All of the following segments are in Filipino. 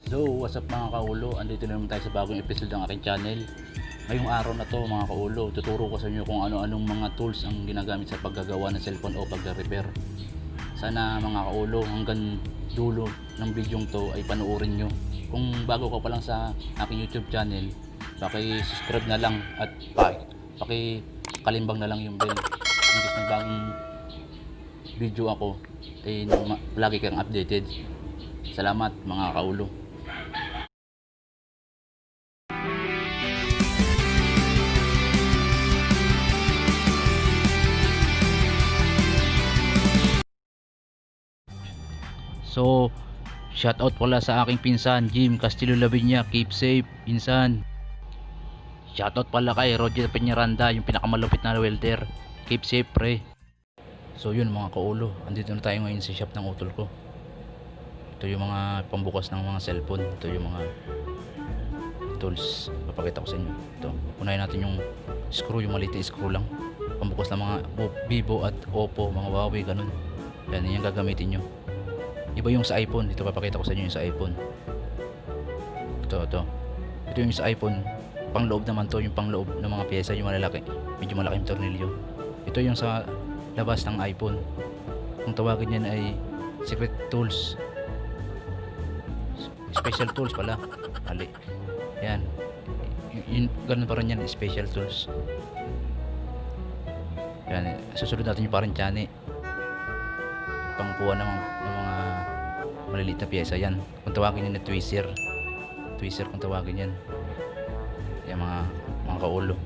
So, what's up mga kaulo? Andito na naman tayo sa bagong episode ng aking channel. Ngayong araw na to mga kaulo, tuturo ko sa inyo kung ano-anong mga tools ang ginagamit sa paggagawa ng cellphone o pagre-repair. Sana mga kaulo, hanggang dulo ng video to ay panoorin nyo. Kung bago ka pa lang sa aking YouTube channel, paki-subscribe na lang at paki-kalimbang na lang yung bell. In case may bagong video ako, ay lagi kang updated. Salamat mga kaulo. So, shout out pala sa aking pinsan, Jim Castillo Lavinia. Keep safe, pinsan. Shout out pala kay Roger Peñaranda, yung pinakamalupit na welder. Keep safe, pre. So, yun mga kaulo. Andito na tayo ngayon sa shop ng utol ko. Ito yung mga pambukas ng mga cellphone. Ito yung mga tools. Papakita ko sa inyo. Ito. Unahin natin yung screw, yung maliit na screw lang. Pambukas ng mga Vivo at Oppo, mga Huawei, ganun. Yan, yung gagamitin nyo. Iba yung sa iPhone. Dito papakita ko sa inyo yung sa iPhone. Ito yung sa iPhone. Pangloob naman to, yung pangloob ng mga pyesa, yung malalaki. Medyo malaking tornilyo. Ito yung sa labas ng iPhone. Kung tawagin yan ay secret tools. Special tools pala. Mali. Yan. Ganun pa rin yan, special tools. Yan. Susunod natin yung parang tiyani. Pangkuha ng mga maliliit na pyesa yan. Kung tawagin yan na tweezer kung tawagin yan. Yan mga kaulo.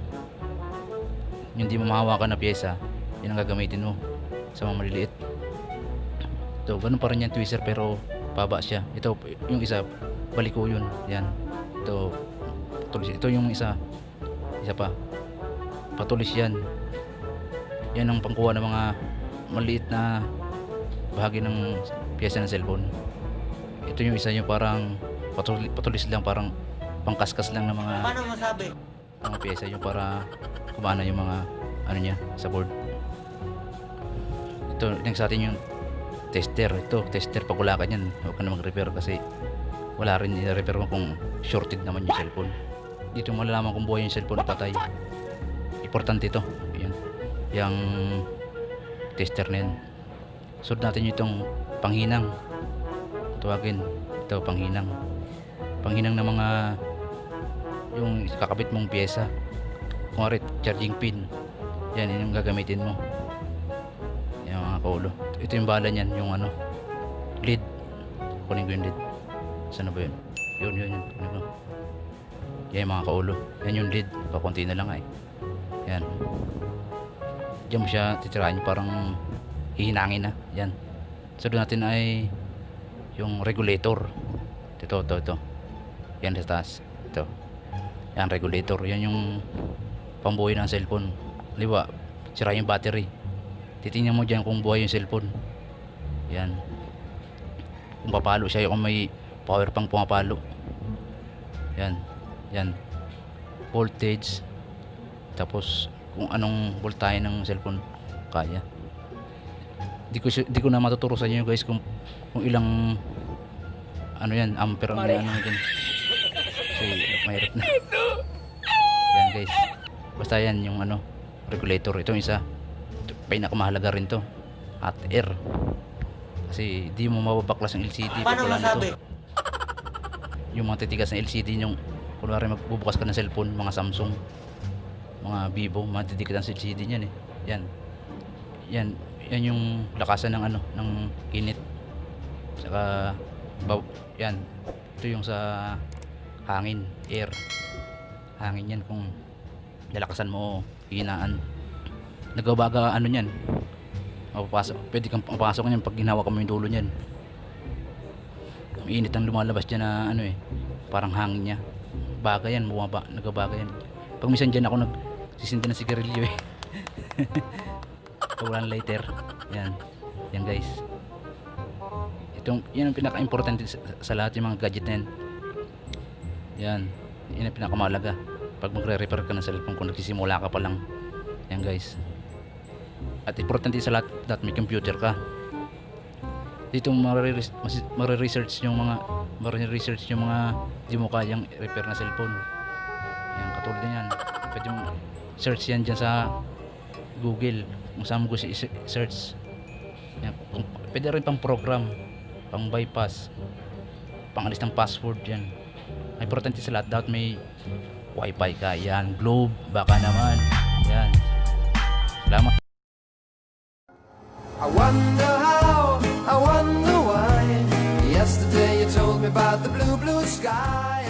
Yung di mo mahawakan na pyesa, yan ang gagamitin mo sa mga maliliit. Ito, ganun pa rin yan tweezer pero paba siya. Ito yung isa, baliko yun. Yan. Ito patulis. Ito yung isa pa patulis yan. Yan ang pangkuha ng mga maliit na bahagi ng pyesa ng cellphone. Ito yung isa yung parang patulis lang, parang pangkaskas lang ng mga paano masabi? Mga pyesa yung para kumana yung mga ano niya sa board. Ito yung sa atin yung tester. Ito tester, pagulakan yan. Huwag ka na mag-repair kasi wala rin i-repair mo kung shorted naman yung cellphone. Dito malalaman kung buhay yung cellphone o patay. Importante ito. Yan. Yung tester na yan. Sunod natin itong panghinang. Tawagin ito panghinang ng mga yung kakabit mong pyesa, kung charging pin. Yan yung gagamitin mo. Yan mga kaulo. Ito yung bala niyan, yung ano lead. Kunin ko yung lead. Saan na ba yun? Yun kunin ko. Yan mga kaulo. Yan yung lead. Pakunti na lang ay. Yan. Diyan mo siya titirahin, parang hihinangin na. Yan. Sunod natin ay yung regulator. Ito. Yan sa taas. Ito. Yan, regulator. Yan yung pambuhay ng cellphone. Liwa, sira yung battery. Titingnan mo dyan kung buhay yung cellphone. Yan. Kung papalo siya, kung may power pang pumapalo. Yan. Voltage. Tapos, kung anong voltahe ng cellphone kaya. Di ko na matuturo sa inyo guys kung ilang ano yan, ampere ang ano dyan. Kasi mahirap na. Yan guys. Basta yan yung ano, regulator. Ito isa. Pinakamahalaga rin to. Hot air. Kasi di mo mababaklas yung LCD pag Paano wala masabi? nito. Yung mga titigas na LCD, yung kunwari magbubukas ka ng cellphone, mga Samsung, mga Vivo, matitigas ng LCD niyan eh. Yan yung lakasan ng ano, ng init. Saka yan. Ito yung sa hangin, air. Hangin yan, kung lalakasan mo, hinaan. Nagbabaga ano niyan. Pwede kang papasok niyan pag ginawa ka mo yung dulo niyan. May init ang lumalabas diyan na ano eh, parang hangin niya. Baga yan, bumaba, nagbabaga yan. Pag minsan diyan ako nagsisindi ng sigarilyo eh. Pag walang lighter. Yan guys. Yan ang pinaka-importante sa lahat yung mga gadget na yan. Yan ang pinakamahalaga pag magre-repair ka ng cellphone kung nagsisimula ka pa lang. Yan guys. At importante sa lahat may computer ka. Dito mariresearch yung mga di mo kayang repair na cellphone. Yan, katulad na yan. Pwede mo search yan dyan sa Google. Kung saan mo gusto i-search. Yan, pwede rin pang program, pang bypass, pang alis ng password yan. Ang importante sa lahat, dapat may wifi ka. Yan, Globe, baka naman. Yan. Salamat. I wonder how, I wonder why. Yesterday you told me about the blue, blue sky.